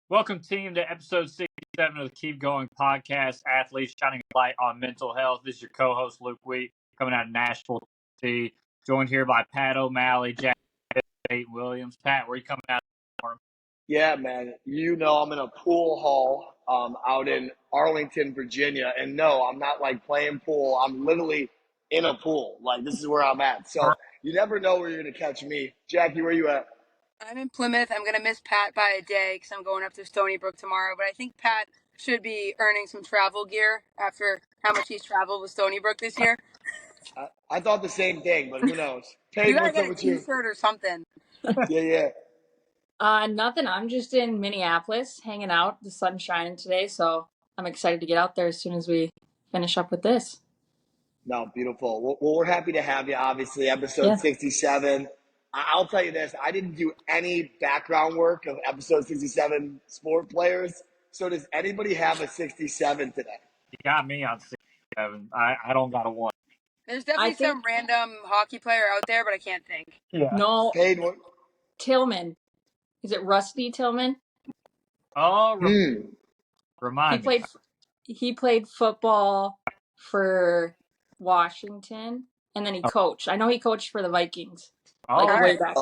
Welcome, team, to episode 67 of the Keep Going podcast, Athletes Shining a Light on Mental Health. This is your co-host, Luke Wheat, coming out of Nashville, Tennessee, joined here by Pat O'Malley, Jack Payton Williams. Pat, where are you coming out from? Yeah, man. You know I'm in a pool hall out in Arlington, Virginia. And no, I'm not like playing pool. I'm literally in a pool. Like, this is where I'm at. So you never know where you're going to catch me. Jackie, where you at? I'm in Plymouth. I'm going to miss Pat by a day because I'm going up to Stony Brook tomorrow. But I think Pat should be earning some travel gear after how much he's traveled with Stony Brook this year. I thought the same thing, but who knows? You Payton, got to what's get up a with you? t-shirt or something. Yeah. Nothing. I'm just in Minneapolis hanging out. The sun's shining today, so I'm excited to get out there as soon as we finish up with this. No, beautiful. Well, we're happy to have you, obviously, episode 67. I'll tell you this. I didn't do any background work of episode 67 sport players. So does anybody have a 67 today? You got me on 67. I don't got a one. There's definitely some random hockey player out there, but I can't think. Yeah. No. Payton, what? Tillman. Is it Rusty Tillman? Oh, remind me. He played football for Washington, and then he coached. I know he coached for the Vikings. Way back.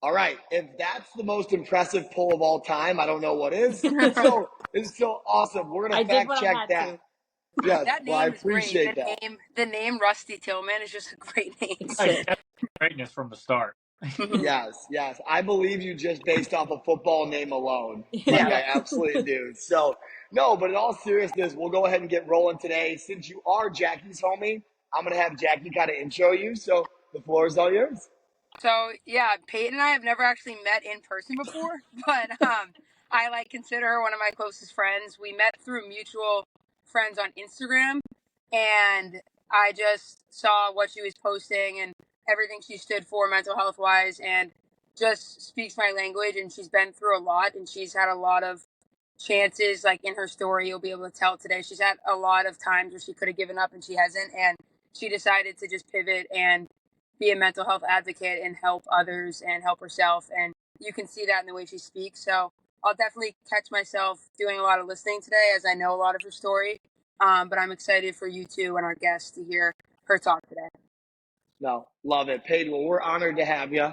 All right. If that's the most impressive pull of all time, I don't know what is. It's so awesome. We're going to fact check that. Yes, that name I is appreciate great. that. The name Rusty Tillman is just a great name. Greatness from the start. Yes. I believe you just based off a football name alone. I absolutely do. So, no, but in all seriousness, we'll go ahead and get rolling today. Since you are Jackie's homie, I'm going to have Jackie kind of intro you. So the floor is all yours. So, yeah, Peyton and I have never actually met in person before, but I consider her one of my closest friends. We met through mutual friends on Instagram, and I just saw what she was posting and everything she stood for mental health wise, and just speaks my language. And she's been through a lot, and she's had a lot of chances. Like in her story, you'll be able to tell today, she's had a lot of times where she could have given up and she hasn't, and she decided to just pivot and be a mental health advocate and help others and help herself. And you can see that in the way she speaks. So I'll definitely catch myself doing a lot of listening today, as I know a lot of her story. But I'm excited for you two and our guests to hear her talk today. No, love it. Payton, well, we're honored to have you.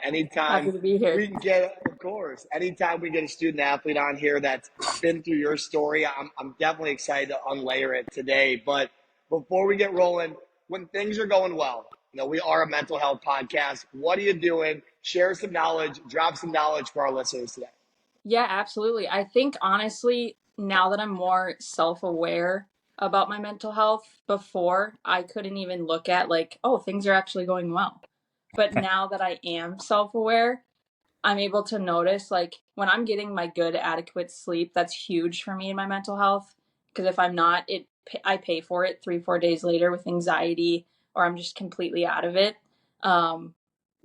Anytime Happy to be here. we can get, of course, anytime we get a student athlete on here that's been through your story, I'm definitely excited to unlayer it today. But before we get rolling, when things are going well, we are a mental health podcast. What are you doing? Share some knowledge, drop some knowledge for our listeners today. Yeah, absolutely. I think, honestly, now that I'm more self-aware about my mental health, before I couldn't even look at things are actually going well. But now that I am self-aware, I'm able to notice when I'm getting my good adequate sleep, that's huge for me in my mental health. Because if I'm not, I pay for it 3-4 days later with anxiety, or I'm just completely out of it.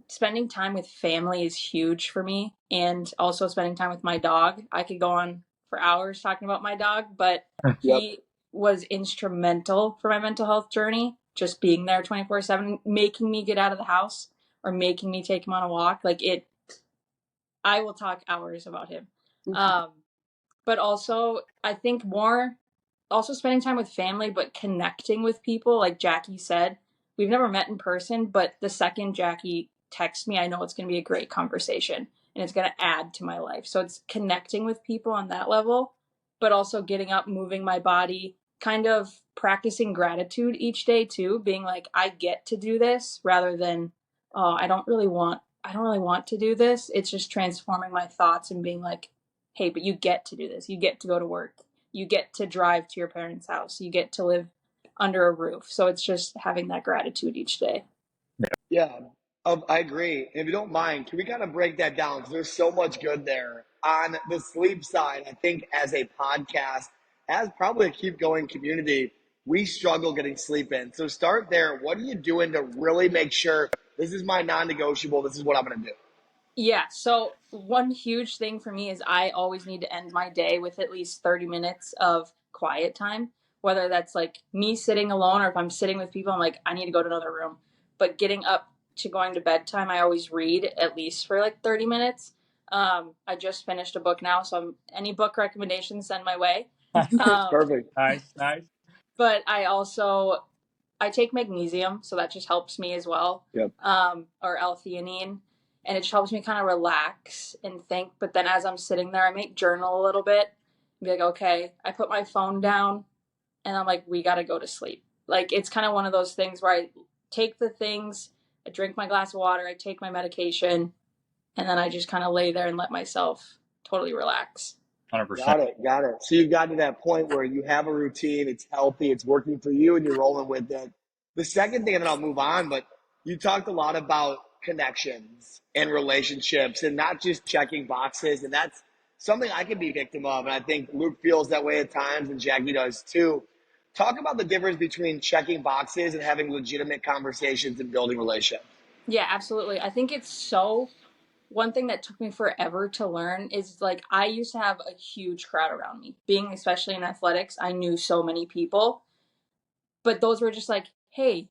Spending time with family is huge for me, and also spending time with my dog. I could go on for hours talking about my dog, but he was instrumental for my mental health journey, just being there 24/7, making me get out of the house or making me take him on a walk. I will talk hours about him. But also, I think also spending time with family, but connecting with people, like Jackie said. We've never met in person, but the second Jackie texts me, I know it's going to be a great conversation and it's going to add to my life. So it's connecting with people on that level, but also getting up, moving my body, kind of practicing gratitude each day too, being like, I get to do this, rather than, oh, I don't really want to do this. It's just transforming my thoughts and being like, hey, but you get to do this. You get to go to work. You get to drive to your parents' house. You get to live under a roof. So it's just having that gratitude each day. Yeah, I agree. If you don't mind, can we kind of break that down? Because there's so much good there. On the sleep side, I think as a podcast, as probably a Keep Going community, we struggle getting sleep in. So start there. What are you doing to really make sure this is my non-negotiable, this is what I'm going to do? Yeah, so one huge thing for me is I always need to end my day with at least 30 minutes of quiet time, whether that's me sitting alone, or if I'm sitting with people, I'm like, I need to go to another room. But getting up to going to bedtime, I always read at least for 30 minutes. I just finished a book now, so any book recommendations, send my way. Perfect. Nice, nice. But I take magnesium, so that just helps me as well. Yep. Or L-theanine, and it just helps me kind of relax and think. But then as I'm sitting there, I might journal a little bit, and be like, okay, I put my phone down, and I'm like, we got to go to sleep. Like, it's kind of one of those things where I take the things, I drink my glass of water, I take my medication, and then I just kind of lay there and let myself totally relax. 100%. Got it. So you've gotten to that point where you have a routine, it's healthy, it's working for you, and you're rolling with it. The second thing, and then I'll move on, but you talked a lot about connections and relationships and not just checking boxes. And that's something I can be a victim of. And I think Luke feels that way at times, and Jackie does too. Talk about the difference between checking boxes and having legitimate conversations and building relationships. Yeah, absolutely. I think one thing that took me forever to learn is like I used to have a huge crowd around me. Being especially in athletics, I knew so many people, but those were just like, "Hey,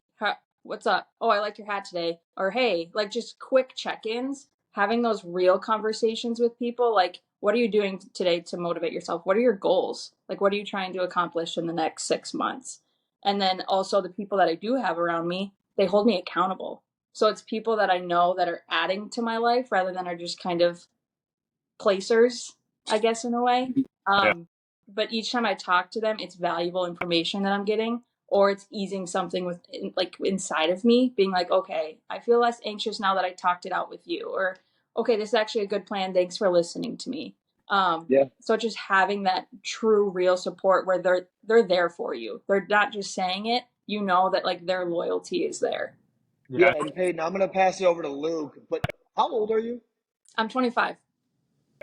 what's up? Oh, I like your hat today." Or, "Hey," like just quick check-ins, having those real conversations with people like, "What are you doing today to motivate yourself? What are your goals? Like what are you trying to accomplish in the next 6 months?" And then also the people that I do have around me, they hold me accountable. So it's people that I know that are adding to my life rather than are just kind of placers, I guess, in a way. Yeah. But each time I talk to them, it's valuable information that I'm getting, or it's easing something with like inside of me, being like, okay, I feel less anxious now that I talked it out with you, or okay, this is actually a good plan. Thanks for listening to me. Yeah. So just having that true, real support where they're there for you. They're not just saying it. You know that like their loyalty is there. Yeah. Yeah. And Peyton, I'm going to pass it over to Luke, but how old are you? I'm 25.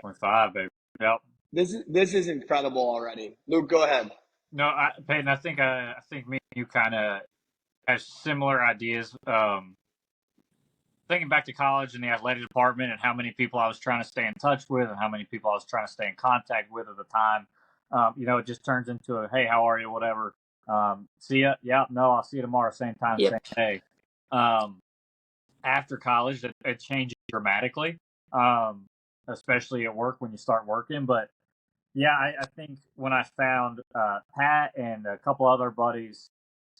25, baby. Yep. This is incredible already. Luke, go ahead. No, Peyton, I think me and you kind of have similar ideas. Thinking back to college and the athletic department and how many people I was trying to stay in touch with and how many people I was trying to stay in contact with at the time. It just turns into a, hey, how are you? Whatever. See ya. Yeah, no, I'll see you tomorrow, same time, Yep. same day. After college, it changes dramatically, um, especially at work when you start working. But yeah, I think when I found Pat and a couple other buddies,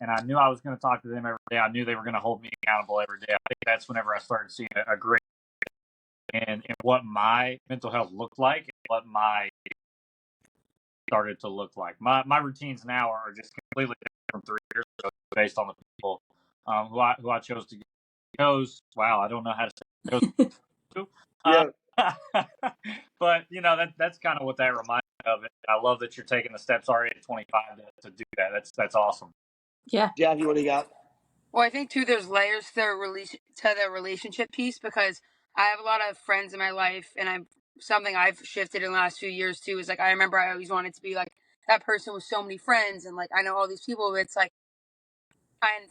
and I knew I was going to talk to them every day, I knew they were going to hold me accountable every day. I think that's whenever I started seeing a great in what my mental health looked like and what my started to look like. My routines now are just completely different from 3 years ago based on the people who I chose. Wow, I don't know how to say chose to. Uh, Yeah. but that's kind of what that reminds me of. I love that you're taking the steps already at 25 to do that. That's awesome. Yeah. Jackie, what do you got? Well, I think too, there's layers to the relationship piece because I have a lot of friends in my life, and something I've shifted in the last few years too. Is like I remember I always wanted to be like that person with so many friends, and like I know all these people. But it's like, and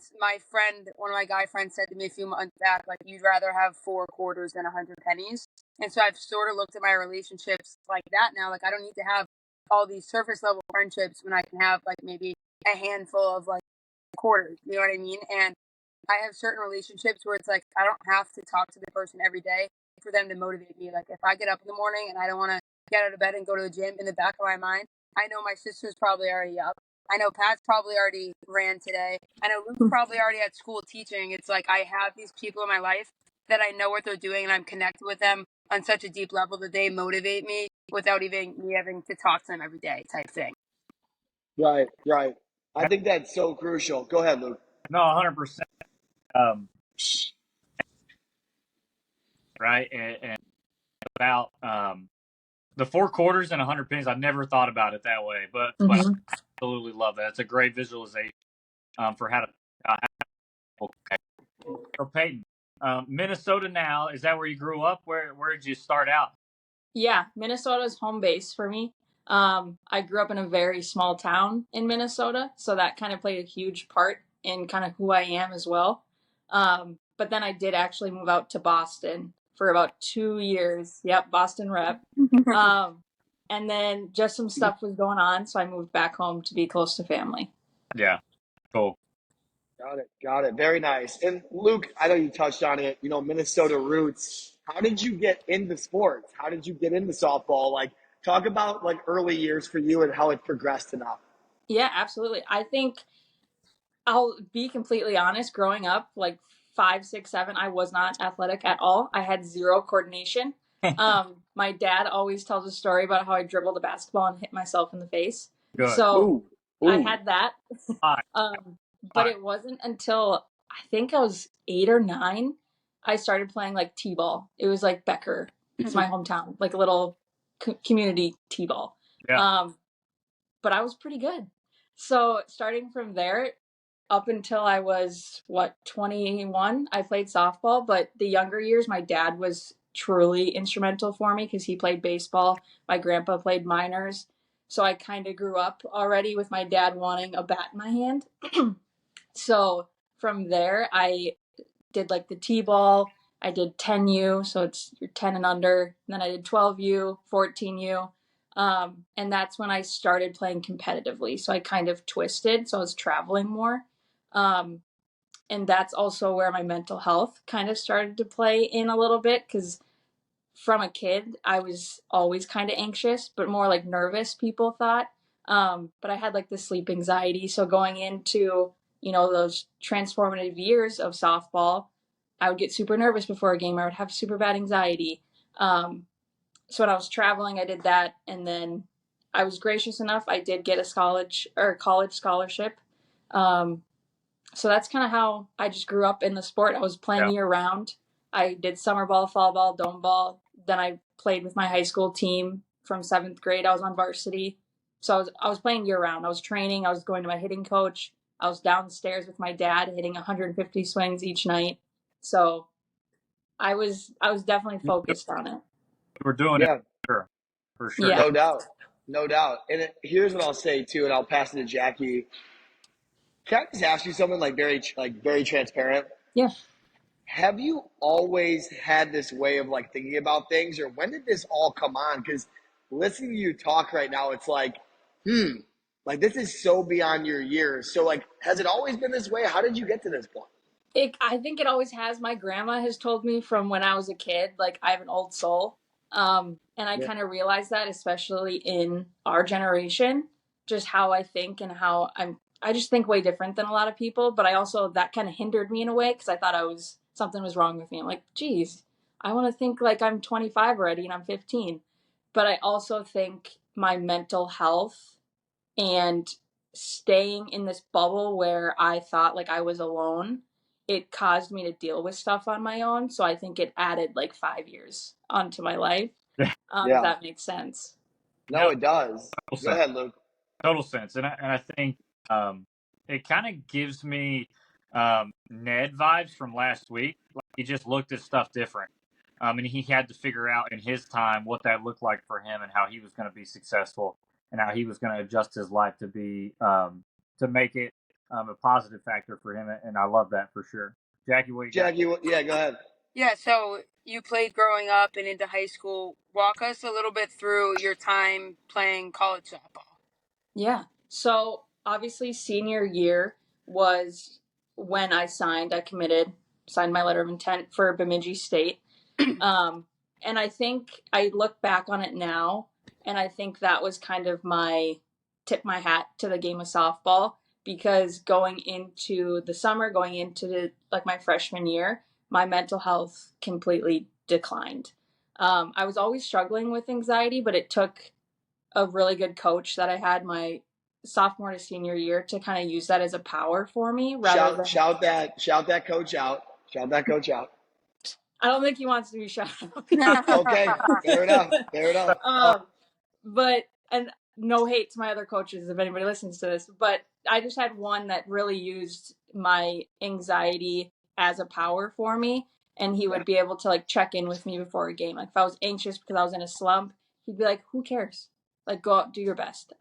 one of my guy friends said to me a few months back, like you'd rather have 4 quarters than 100 pennies. And so I've sort of looked at my relationships like that now. Like I don't need to have all these surface level friendships when I can have like maybe a handful of like quarters. You know what I mean? And I have certain relationships where it's like I don't have to talk to the person every day for them to motivate me. Like if I get up in the morning and I don't want to get out of bed and go to the gym, in the back of my mind, I know my sister's probably already up. I know Pat's probably already ran today. I know Luke's probably already at school teaching. It's like I have these people in my life that I know what they're doing and I'm connected with them on such a deep level that they motivate me without even me having to talk to them every day type thing. Right, right. I think that's so crucial. Go ahead, Luke. No, 100%. Um, right, and about the 4 quarters and 100 pennies. I never thought about it that way, but I Mm-hmm. absolutely love that. It's a great visualization for how to. Okay. So Peyton, Minnesota now, is that where you grew up? Where did you start out? Yeah, Minnesota's home base for me. I grew up in a very small town in Minnesota, so that kind of played a huge part in kind of who I am as well. But then I did actually move out to Boston for about 2 years. Yep, Boston rep. And then just some stuff was going on, so I moved back home to be close to family. Yeah, cool. Got it. Got it. Very nice. And Luke, I know you touched on it, Minnesota roots. how did you get into sports? How did you get into softball? Like, talk about like early years for you and how it progressed enough. Yeah, absolutely. I think I'll be completely honest. Growing up, like 5, 6, 7, I was not athletic at all. I had zero coordination. My dad always tells a story about how I dribbled a basketball and hit myself in the face. Good. So Ooh, I ooh. had that. All Um, but right. it wasn't until I think I was 8 or 9 I started playing like t-ball. It was like Becker. It's my hometown, like a little community t-ball. Yeah. Um, but I was pretty good. So starting from there, up until I was 21, I played softball. But the younger years, my dad was truly instrumental for me because he played baseball. My grandpa played minors, so I kind of grew up already with my dad wanting a bat in my hand. So from there, I did like the t-ball. I did 10U, so it's you're 10 and under. And then I did 12U, 14U. And that's when I started playing competitively. So I kind of twisted. So I was traveling more. Um, and that's also where my mental health kind of started to play in a little bit because from a kid, I was always kind of anxious, but more like nervous, people thought. But I had like the sleep anxiety. So going into, those transformative years of softball, I would get super nervous before a game. I would have super bad anxiety. So when I was traveling, I did that. And then I was gracious enough. I did get a college scholarship. Um, so that's kind of how I just grew up in the sport. I was playing Yeah. year round. I did summer ball, fall ball, dome ball. Then I played with my high school team from 7th grade. I was on varsity. So I was playing year round. I was training. I was going to my hitting coach. I was downstairs with my dad hitting 150 swings each night. So I was definitely You focused on it. were doing it Yeah, for sure. Yeah. no doubt. No doubt. And here's what I'll say too, and I'll pass it to Jackie. Can I just ask you something very transparent? Yeah. Have you always had this way of like thinking about things, or when did this all come on? Because listening to you talk right now, it's like this is so beyond your years. So like, has it always been this way? How did you get to this point? I think it always has. My grandma has told me from when I was a kid, like I have an old soul. And I Yeah, kind of realized that, especially in our generation, just how I think and how I just think way different than a lot of people. But I also, that kind of hindered me in a way because I thought something was wrong with me. I'm like, geez, I want to think like I'm 25 already and I'm 15. But I also think my mental health and staying in this bubble where I thought like I was alone, it caused me to deal with stuff on my own. So I think it added like 5 years onto my life. If yeah. that makes sense. No, No, it does. total Go sense. ahead, Luke. Total sense. And I think it kind of gives me Ned vibes from last week. Like he just looked at stuff different. And he had to figure out in his time what that looked like for him and how he was going to be successful and how he was going to adjust his life to be to make it a positive factor for him. And I love that for sure. Jackie, what you got? Jackie, yeah, go ahead. Yeah, so you played growing up and into high school. Walk us a little bit through your time playing college softball. Yeah. So obviously, senior year was when I committed, signed my letter of intent for Bemidji State. Um, and I think I look back on it now, and I think that was kind of my tip my hat to the game of softball because going into the summer, going into like my freshman year, my mental health completely declined. I was always struggling with anxiety, but it took a really good coach that I had my sophomore to senior year to kind of use that as a power for me rather Shout, than shout that coach out. Shout that coach out. I don't think he wants to be shouted Okay, fair enough. Fair enough. out. But and no hate to my other coaches if anybody listens to this, but I just had one that really used my anxiety as a power for me, and he Yeah, would be able to like check in with me before a game. Like if I was anxious because I was in a slump, he'd be like, "Who cares? Like go out, do your best."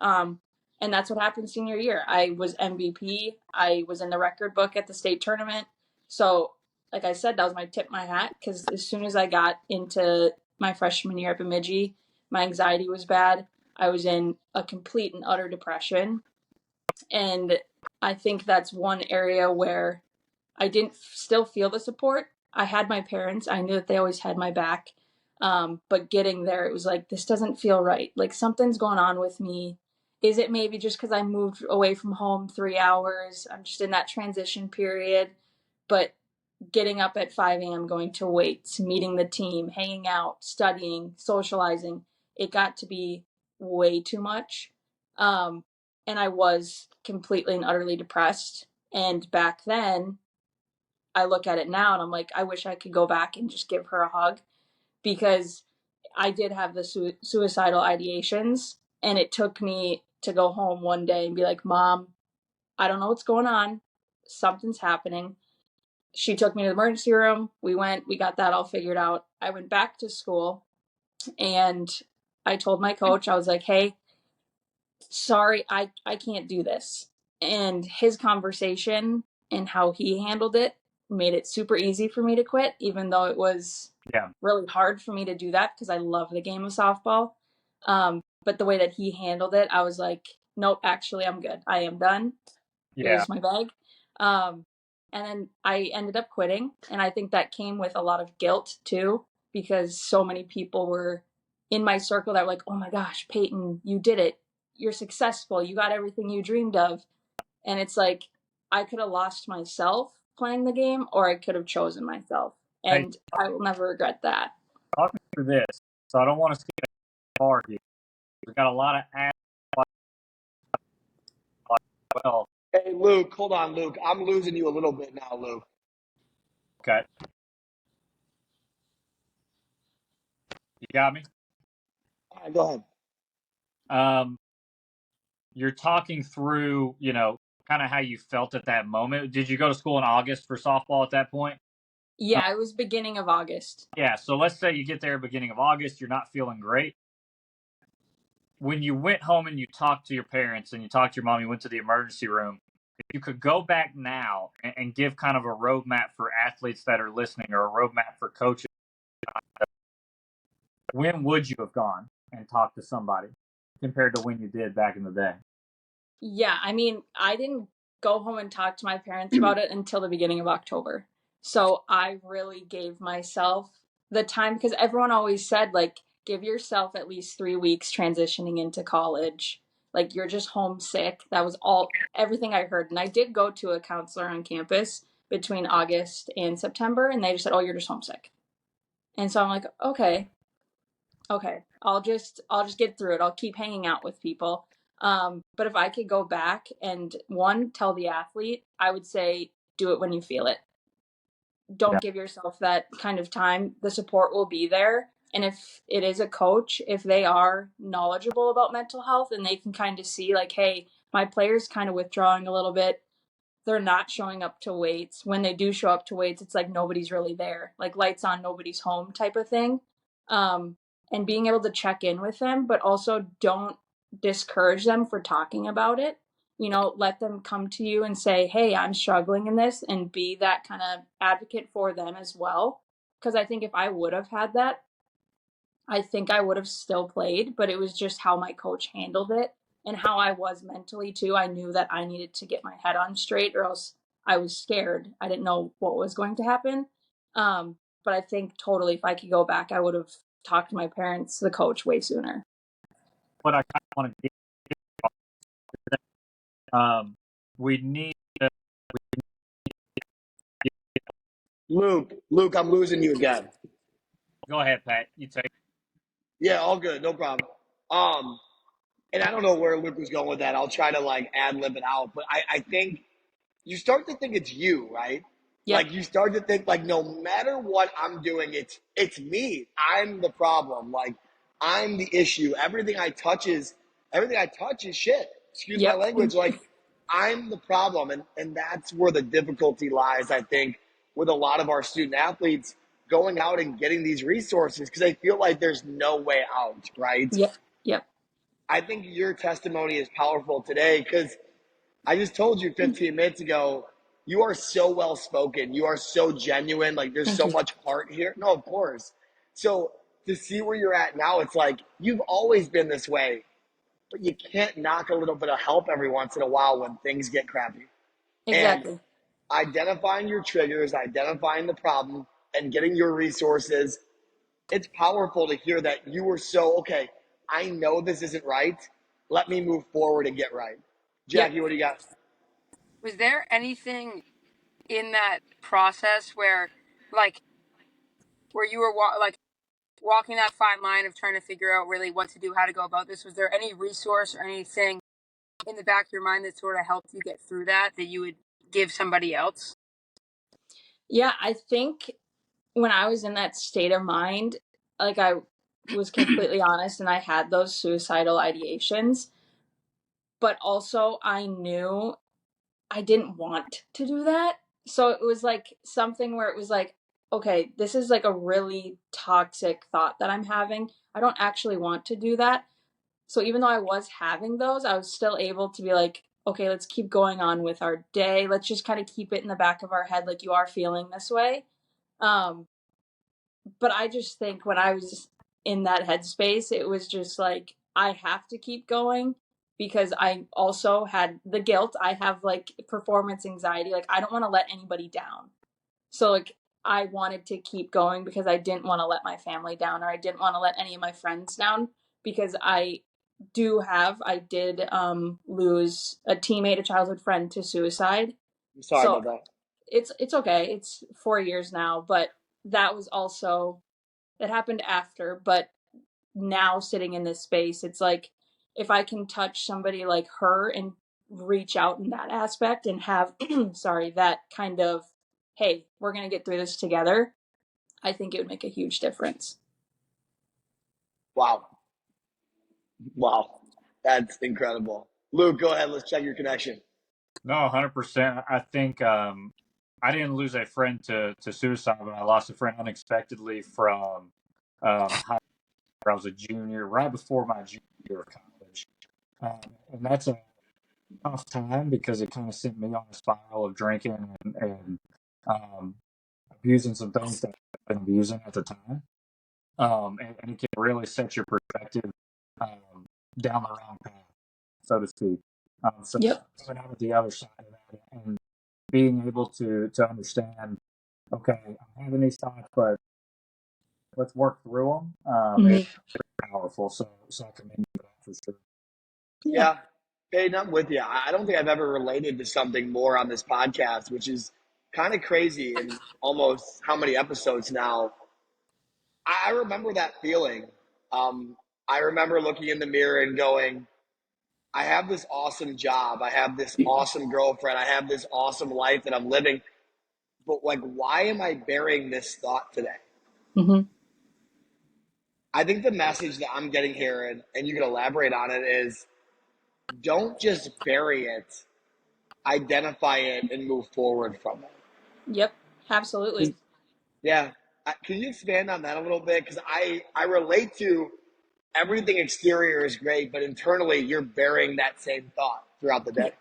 And that's what happened senior year. I was MVP. I was in the record book at the state tournament. So, like I said, that was my tip my hat because as soon as I got into my freshman year at Bemidji, my anxiety was bad. I was in a complete and utter depression. And I think that's one area where I didn't still feel the support. I had my parents. I knew that they always had my back. But getting there, it was like, this doesn't feel right. Like something's going on with me. Is it maybe just because I moved away from home 3 hours? I'm just in that transition period. But getting up at 5 a.m., going to weights, meeting the team, hanging out, studying, socializing, it got to be way too much. And I was completely and utterly depressed. And back then, I look at it now and I'm like, I wish I could go back and just give her a hug because I did have the suicidal ideations. And it took me to go home one day and be like, Mom, I don't know what's going on. Something's happening. She took me to the emergency room. We went, we got that all figured out. I went back to school and I told my coach, I was like, hey, sorry, I can't do this. And his conversation and how he handled it made it super easy for me to quit, even though it was Yeah. really hard for me to do that because I love the game of softball. But the way that he handled it, I was like, nope, actually, I'm good. I am done. Yeah. Here's my bag. And then I ended up quitting. And I think that came with a lot of guilt too, because so many people were in my circle that were like, oh my gosh, Payton, you did it. You're successful. You got everything you dreamed of. And it's like, I could have lost myself playing the game, or I could have chosen myself. Hey, And I will never regret that. talk me through this. So I don't want to skip far here. We've got a lot of ads. Well, Hey, Luke, hold on, Luke. I'm losing you a little bit now, Luke. okay. You got me? All right, go ahead. You're talking through, kind of how you felt at that moment. Did you go to school in August for softball at that point? Yeah, it was beginning of August. Yeah. So let's say you get there beginning of August, you're not feeling great. When you went home and you talked to your parents and you talked to your mom, you went to the emergency room. If you could go back now and give kind of a roadmap for athletes that are listening or a roadmap for coaches, when would you have gone and talked to somebody compared to when you did back in the day? Yeah, I mean, I didn't go home and talk to my parents about it until the beginning of October. So I really gave myself the time because everyone always said, like, give yourself at least 3 weeks transitioning into college. Like, you're just homesick. That was everything I heard. And I did go to a counselor on campus between August and September, and they just said, oh, you're just homesick. And so I'm like, okay, I'll just get through it. I'll keep hanging out with people. But if I could go back and one, tell the athlete, I would say do it when you feel it. Yeah. Don't give yourself that kind of time. The support will be there. And if it is a coach, if they are knowledgeable about mental health and they can kind of see like, hey, my player's kind of withdrawing a little bit, they're not showing up to weights. When they do show up to weights, it's like nobody's really there, like lights on, nobody's home type of thing. Um, and being able to check in with them, but also don't discourage them for talking about it. Let them come to you and say, hey, I'm struggling in this, and be that kind of advocate for them as well. Because I think if I would have had that, I think I would have still played, but it was just how my coach handled it and how I was mentally too. I knew that I needed to get my head on straight or else I was scared. I didn't know what was going to happen. But I think totally if I could go back, I would have talked to my parents, the coach, way sooner. What I kind of want to get, we need to. Luke, I'm losing you again. Go ahead, Pat. You take. Yeah, all good, no problem. And I don't know where Luke was going with that. I'll try to like ad lib it out, but I think you start to think it's you, right? Yep. Like you start to think like no matter what I'm doing, it's me. I'm the problem. Like I'm the issue. Everything I touch is shit. Excuse my Yep. language. Like I'm the problem. And that's where the difficulty lies, I think, with a lot of our student athletes going out and getting these resources because they feel like there's no way out, right? Yep. Yep. I think your testimony is powerful today because I just told you 15 minutes ago, you are so well spoken. You are so genuine. Like there's Thank so you. much heart here. No, of course. So to see where you're at now, it's like you've always been this way, but you can't knock a little bit of help every once in a while when things get crappy. And Exactly. identifying your triggers, identifying the problem, and getting your resources. It's powerful to hear that you were so, okay, I know this isn't right. Let me move forward and get right. Yep. Jackie, what do you got? Was there anything in that process where, like, where you were walking that fine line of trying to figure out really what to do, how to go about this? Was there any resource or anything in the back of your mind that sort of helped you get through that you would give somebody else? Yeah, I think when I was in that state of mind, like I was completely honest and I had those suicidal ideations, but also I knew I didn't want to do that. So it was like something where it was like, okay, this is like a really toxic thought that I'm having. I don't actually want to do that. So even though I was having those, I was still able to be like, okay, let's keep going on with our day. Let's just kind of keep it in the back of our head, like you are feeling this way. Um, but I just think when I was in that headspace, it was just like, I have to keep going because I also had the guilt. I have like performance anxiety. Like, I don't want to let anybody down. So, like, I wanted to keep going because I didn't want to let my family down or I didn't want to let any of my friends down because I did lose a teammate, a childhood friend to suicide. I'm sorry So about that. it's okay. It's 4 years now, but that was also it happened after. But now sitting in this space, it's like if I can touch somebody like her and reach out in that aspect and have sorry, that kind of hey, we're gonna get through this together, I think it would make a huge difference. Wow. Wow. That's incredible. Luke, go ahead. Let's check your connection. No, 100%. I think I didn't lose a friend to suicide, but I lost a friend unexpectedly from high school. I was a junior, right before my junior year of college. And that's a tough time because it kind of sent me on a spiral of drinking and um, abusing some things that I've been abusing at the time. And it can really set your perspective um, down the wrong path, so to speak. So Yep. coming out of the other side of that and being able to understand, okay, I'm having these thoughts, but let's work through them. It's Mm-hmm. powerful. So I commend you for that for sure. Yeah. Yeah. Payton, I'm with you. I don't think I've ever related to something more on this podcast, which is kind of crazy in almost how many episodes now. I remember that feeling. Um, I remember looking in the mirror and going, I have this awesome job. I have this awesome girlfriend. I have this awesome life that I'm living. But, like, why am I bearing this thought today? Mm-hmm. I think the message that I'm getting here, and you can elaborate on it, is don't just bury it, identify it, and move forward from Yep. it. Absolutely. Yeah. Can you expand on that a little bit? Because I relate to everything exterior is great, but internally you're bearing that same thought throughout the day.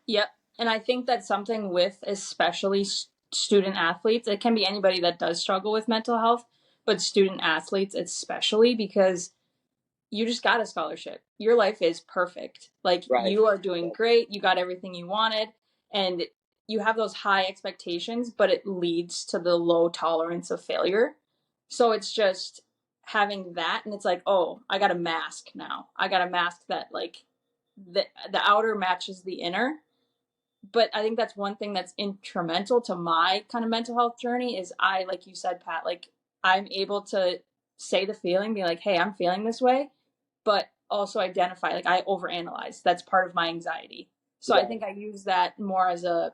Yep. And I think that's something with especially student athletes. It can be anybody that does struggle with mental health, but student athletes especially because you just got a scholarship. Your life is perfect. Like Right. you are doing great. You got everything you wanted and you have those high expectations, but it leads to the low tolerance of failure. So it's just having that and it's like, "Oh, I got a mask now. I got a mask that like the outer matches the inner." But I think that's one thing that's instrumental to my kind of mental health journey is I, like you said, Pat, like I'm able to say the feeling, be like, hey, I'm feeling this way, but also identify, like I overanalyze. That's part of my anxiety. So I Right. think I use that more as a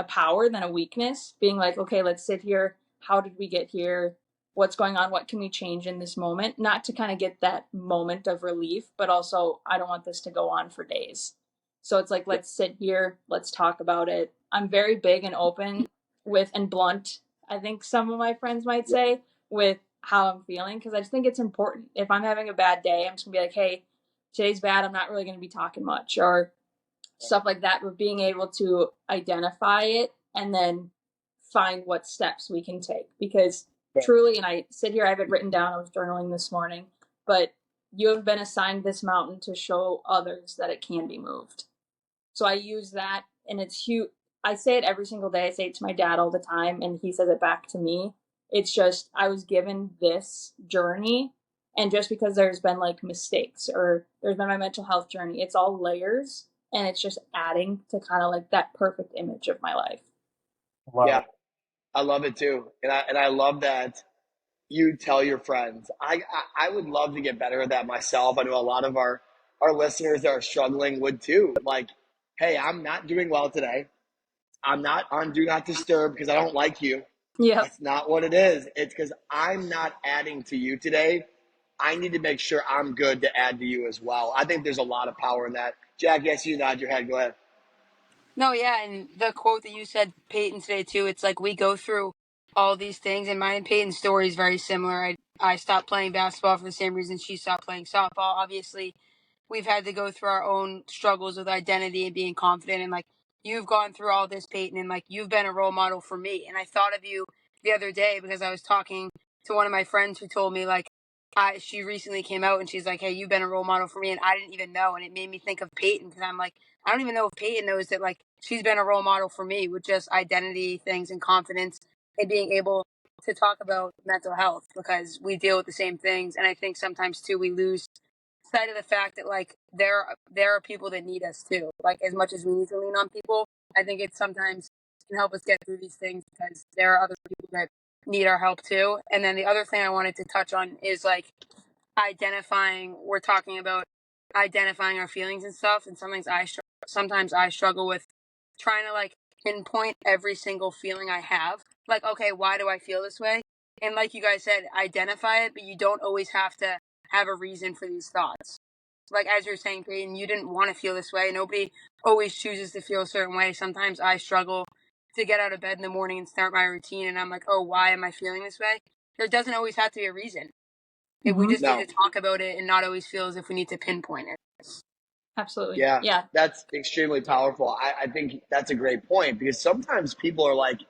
power than a weakness, being like, okay, let's sit here. How did we get here? What's going on? What can we change in this moment? Not to kind of get that moment of relief, but also I don't want this to go on for days. So it's like, let's sit here, let's talk about it. I'm very big and open with and blunt, I think some of my friends might say, with how I'm feeling because I just think it's important. If I'm having a bad day, I'm just gonna be like, hey, today's bad. I'm not really gonna be talking much or stuff like that. But being able to identify it and then find what steps we can take because truly, and I sit here, I have it written down. I was journaling this morning, but you have been assigned this mountain to show others that it can be moved. So I use that, and it's huge. I say it every single day. I say it to my dad all the time, and he says it back to me. It's just I was given this journey, and just because there's been like mistakes or there's been my mental health journey, it's all layers, and it's just adding to kind of like that perfect image of my life. Love Yeah, it. I love it too. And I love that you tell your friends. I would love to get better at that myself. I know a lot of our listeners that are struggling would too. Like, hey, I'm not doing well today. I'm not on do not disturb because I don't like you. Yep. That's not what it is. It's because I'm not adding to you today. I need to make sure I'm good to add to you as well. I think there's a lot of power in that. Jack, I see you nod your head. Go ahead. No, yeah, and the quote that you said, Payton, today too, it's like we go through all these things, and mine and Payton's story is very similar. I stopped playing basketball for the same reason she stopped playing softball. Obviously, we've had to go through our own struggles with identity and being confident, and like you've gone through all this, Payton, and like you've been a role model for me. And I thought of you the other day because I was talking to one of my friends who told me like she recently came out and she's like, "Hey, you've been a role model for me," and I didn't even know, and it made me think of Payton because I'm like, I don't even know if Payton knows that like she's been a role model for me with just identity things and confidence and being able to talk about mental health because we deal with the same things. And I think sometimes too we lose sight of the fact that like there are people that need us too. Like as much as we need to lean on people, I think it sometimes can help us get through these things because there are other people that need our help too. And then the other thing I wanted to touch on is like identifying. We're talking about identifying our feelings and stuff, and sometimes I struggle with trying to like pinpoint every single feeling I have. Like, okay, why do I feel this way? And like you guys said, identify it, but you don't always have to have a reason for these thoughts. Like as you're saying, Peyton, you didn't want to feel this way. Nobody always chooses to feel a certain way. Sometimes I struggle to get out of bed in the morning and start my routine, and I'm like, oh, why am I feeling this way? There doesn't always have to be a reason. We Mm-hmm. just need No. to talk about it and not always feel as if we need to pinpoint it. Absolutely. Yeah, Yeah. that's extremely powerful. I think that's a great point because sometimes people are like,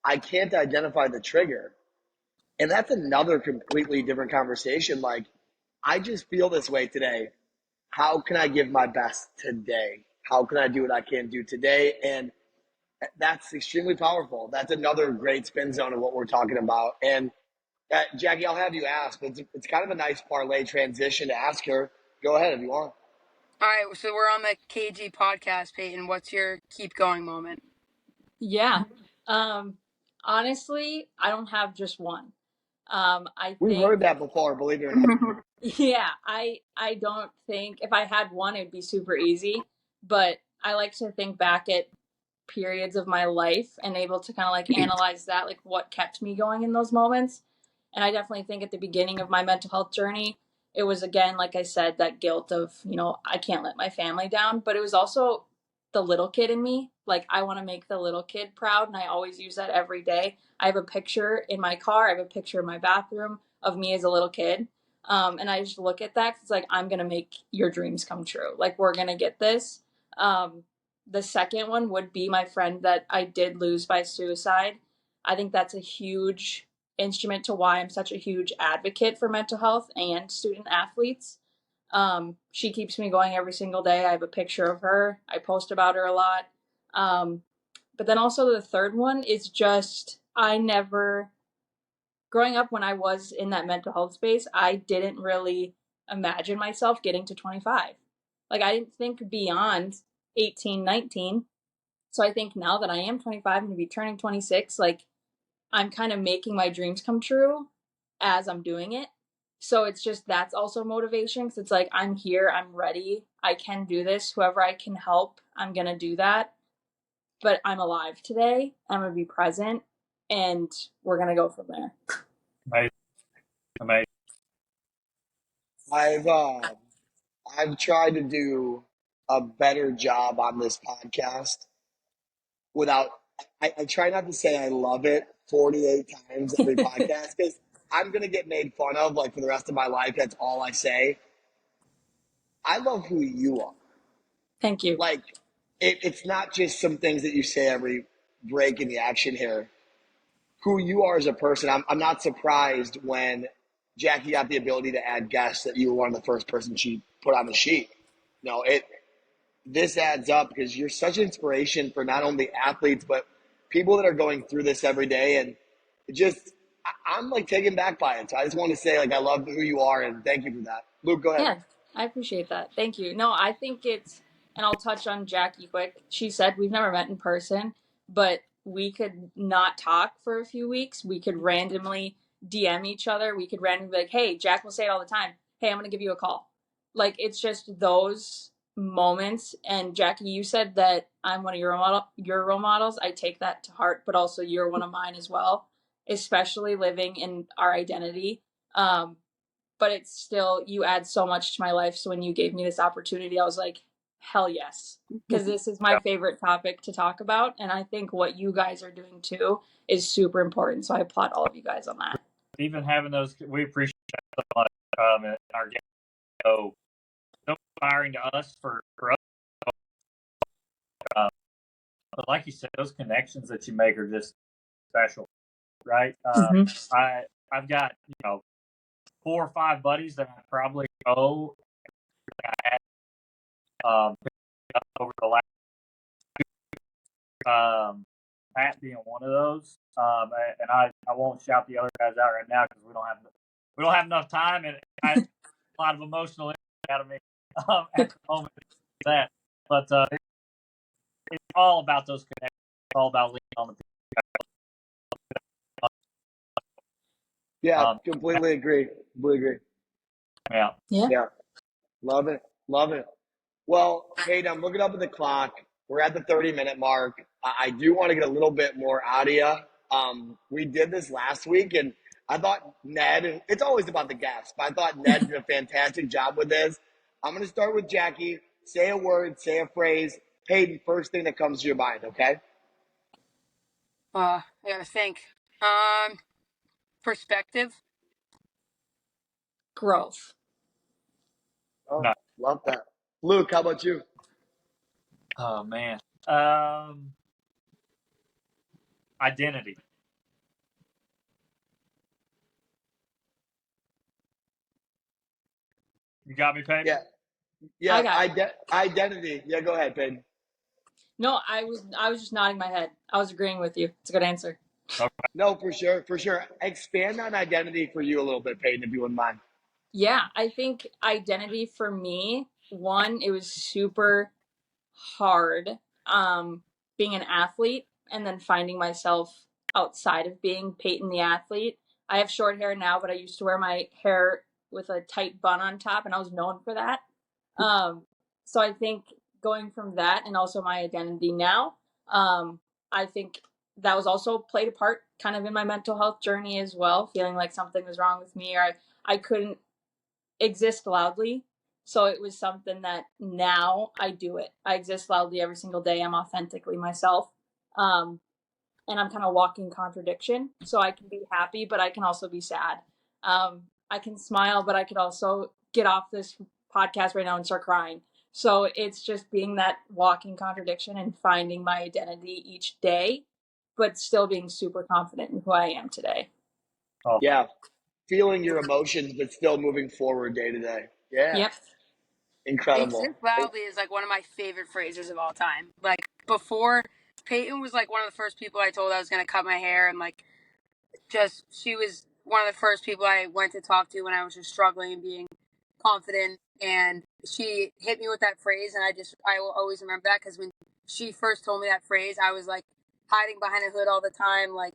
I can't identify the trigger. And that's another completely different conversation. Like, I just feel this way today. How can I give my best today? How can I do what I can do today? And that's extremely powerful. That's another great spin zone of what we're talking about. And Jackie, I'll have you ask. It's kind of a nice parlay transition to ask her. Go ahead if you want. All right, so we're on the KG podcast, Peyton. What's your keep going moment? Yeah. Um, honestly, I don't have just one. I We've think, heard that before, believe it or not. yeah, I don't think if I had one, it'd be super easy. But I like to think back at periods of my life and able to kind of like analyze that, like what kept me going in those moments. And I definitely think at the beginning of my mental health journey, it was again, like I said, that guilt of, I can't let my family down. But it was also the little kid in me. Like, I want to make the little kid proud. And I always use that every day. I have a picture in my car, I have a picture in my bathroom of me as a little kid. And I just look at that 'cause it's like, I'm going to make your dreams come true. Like, we're going to get this. The second one would be my friend that I did lose by suicide. I think that's a huge instrument to why I'm such a huge advocate for mental health and student athletes. She keeps me going every single day. I have a picture of her. I post about her a lot. But then also the third one is just growing up when I was in that mental health space, I didn't really imagine myself getting to 25. Like, I didn't think beyond 18, 19. So I think now that I am 25, I'm going to be turning 26, like, I'm kind of making my dreams come true as I'm doing it. So it's just that's also motivation because it's like, I'm here, I'm ready, I can do this. Whoever I can help, I'm going to do that. But I'm alive today, I'm going to be present, and we're going to go from there. Amazing. Amazing. I've I've tried to do a better job on this podcast without. I try not to say I love it 48 times every podcast because I'm gonna get made fun of like for the rest of my life. That's all I say. I love who you are. Thank you. Like it's not just some things that you say every break in the action here. Who you are as a person. I'm not surprised when Jackie got the ability to add guests that you were one of the first person she put on the sheet. No, this adds up because you're such an inspiration for not only athletes but people that are going through this every day. And just I'm like taken back by it. So I just want to say, like, I love who you are and thank you for that. Luke, go ahead. Yeah, I appreciate that. Thank you. No, I think it's, and I'll touch on Jackie quick. She said we've never met in person, but we could not talk for a few weeks. We could randomly DM each other. We could randomly be like, hey, Jack will say it all the time. Hey, I'm going to give you a call. Like, it's just those moments. And Jackie, you said that I'm one of your role models. I take that to heart, but also you're one of mine as well, especially living in our identity. But it's still, you add so much to my life. So when you gave me this opportunity, I was like, hell yes, because this is my favorite topic to talk about, and I think what you guys are doing too is super important, so I applaud all of you guys on that. Even having those, we appreciate that so much. And our guests so inspiring to us for us. But like you said, those connections that you make are just special, right? I've got 4 or 5 buddies that I probably owe um, over the last Pat being one of those. And I won't shout the other guys out right now because we don't have enough time, and I a lot of emotional out of me at the moment. That, but it's all about those connections. It's all about leaning on the people. Yeah, completely agree. Completely agree. Yeah. Yeah. Love it. Love it. Well, Payton, I'm looking up at the clock. We're at the 30-minute mark. I do want to get a little bit more out of you. We did this last week, and I thought Ned, it's always about the guests, but I thought Ned did a fantastic job with this. I'm going to start with Jackie. Say a word, say a phrase. Payton, first thing that comes to your mind, okay? I gotta think. Perspective. Growth. Oh, No. love that. Luke, how about you? Oh man. Identity. You got me, Payton? Yeah. I Yeah, got it. identity. Yeah, go ahead, Payton. No, I was just nodding my head. I was agreeing with you. It's a good answer. Okay. No, for sure, for sure. Expand on identity for you a little bit, Payton, if you wouldn't mind. Yeah, I think identity for me, one, it was super hard being an athlete and then finding myself outside of being Peyton the athlete. I have short hair now, but I used to wear my hair with a tight bun on top, and I was known for that. Um, so I think going from that and also my identity now, I think that was also played a part kind of in my mental health journey as well, feeling like something was wrong with me or I couldn't exist loudly. So it was something that now I do it. I exist loudly every single day. I'm authentically myself. Um, and I'm kind of walking contradiction. So I can be happy, but I can also be sad. I can smile, but I could also get off this podcast right now and start crying. So it's just being that walking contradiction and finding my identity each day, but still being super confident in who I am today. Oh, Yeah, feeling your emotions, but still moving forward day to day. Yeah, Yep. incredible. Exist loudly is like one of my favorite phrases of all time. Like before, Peyton was like one of the first people I told I was gonna cut my hair, and like just she was one of the first people I went to talk to when I was just struggling and being confident. And she hit me with that phrase, and I will always remember that because when she first told me that phrase, I was like hiding behind a hood all the time, like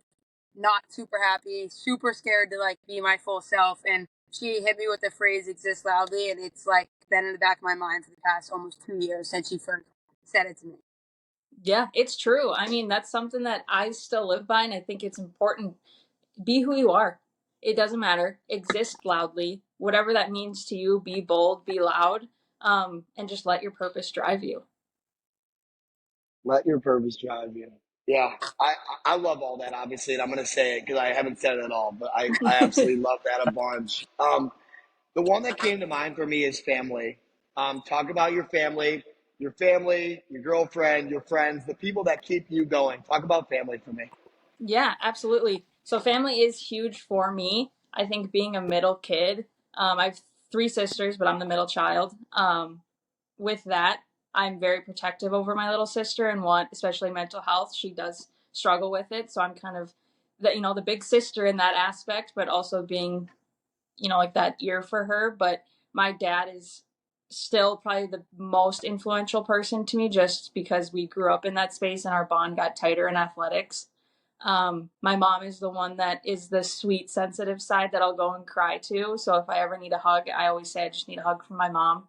not super happy, super scared to like be my full self. And she hit me with the phrase "exist loudly," and it's like been in the back of my mind for the past almost 2 years since she first said it to me. Yeah, it's true. I mean, that's something that I still live by, and I think it's important. Be who you are. It doesn't matter. Exist loudly. Whatever that means to you, be bold, be loud, and just let your purpose drive you. Let your purpose drive you. Yeah, I love all that, obviously, and I'm going to say it because I haven't said it at all, but I absolutely love that a bunch. The one that came to mind for me is family. Talk about your family, your girlfriend, your friends, the people that keep you going. Talk about family for me. Yeah, absolutely. So family is huge for me. I think being a middle kid, I have 3 sisters, but I'm the middle child. With that, I'm very protective over my little sister and want, especially mental health. She does struggle with it. So I'm kind of that, you know, the big sister in that aspect, but also being, you know, like that ear for her. But my dad is still probably the most influential person to me just because we grew up in that space and our bond got tighter in athletics. My mom is the one that is the sweet, sensitive side that I'll go and cry to. So if I ever need a hug, I always say I just need a hug from my mom.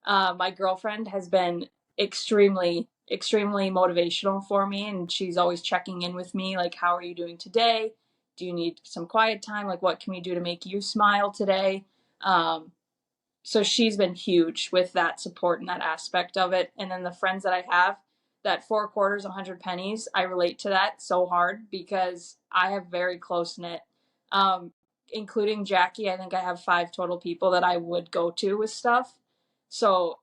My girlfriend has been extremely, extremely motivational for me, and she's always checking in with me, like, how are you doing today? Do you need some quiet time? Like, what can we do to make you smile today? So she's been huge with that support and that aspect of it. And then the friends that I have, that 4 quarters, 100 pennies, I relate to that so hard because I have very close knit. Including Jackie, I think I have 5 total people that I would go to with stuff. So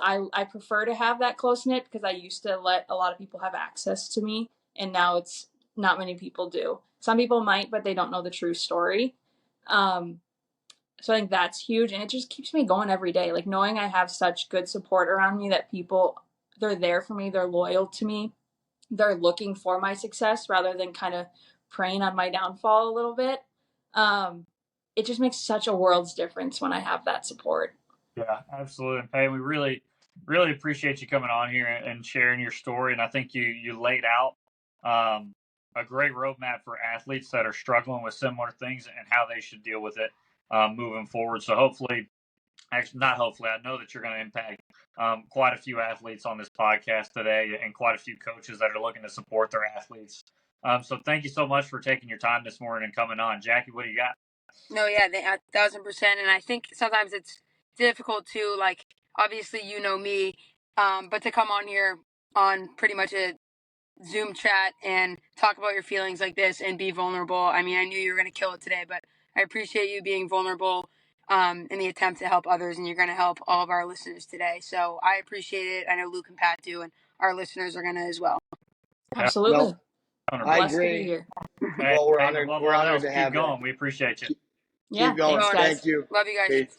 I prefer to have that close knit because I used to let a lot of people have access to me, and now it's not many people do. Some people might, but they don't know the true story. So I think that's huge, and it just keeps me going every day. Like knowing I have such good support around me that people, they're there for me, they're loyal to me, they're looking for my success rather than kind of preying on my downfall a little bit. It just makes such a world's difference when I have that support. Yeah, absolutely. And Payton, we really, really appreciate you coming on here and sharing your story. And I think you laid out a great roadmap for athletes that are struggling with similar things and how they should deal with it moving forward. So hopefully, actually not hopefully, I know that you're going to impact quite a few athletes on this podcast today and quite a few coaches that are looking to support their athletes. So thank you so much for taking your time this morning and coming on. Jackie, what do you got? No, yeah, 1,000%. And I think sometimes it's difficult to, like, obviously, you know me, but to come on here on pretty much a Zoom chat and talk about your feelings like this and be vulnerable. I mean, I knew you were going to kill it today, but I appreciate you being vulnerable in the attempt to help others, and you're going to help all of our listeners today. So I appreciate it. I know Luke and Pat do, and our listeners are going to as well. Absolutely. I Blessed to be agree. here. Hey, Well, we're hey, honored. above We're all honored else, to keep have you. going. We appreciate you. Yeah, Keep going. thanks, guys. Thank you. Love you guys. Peace.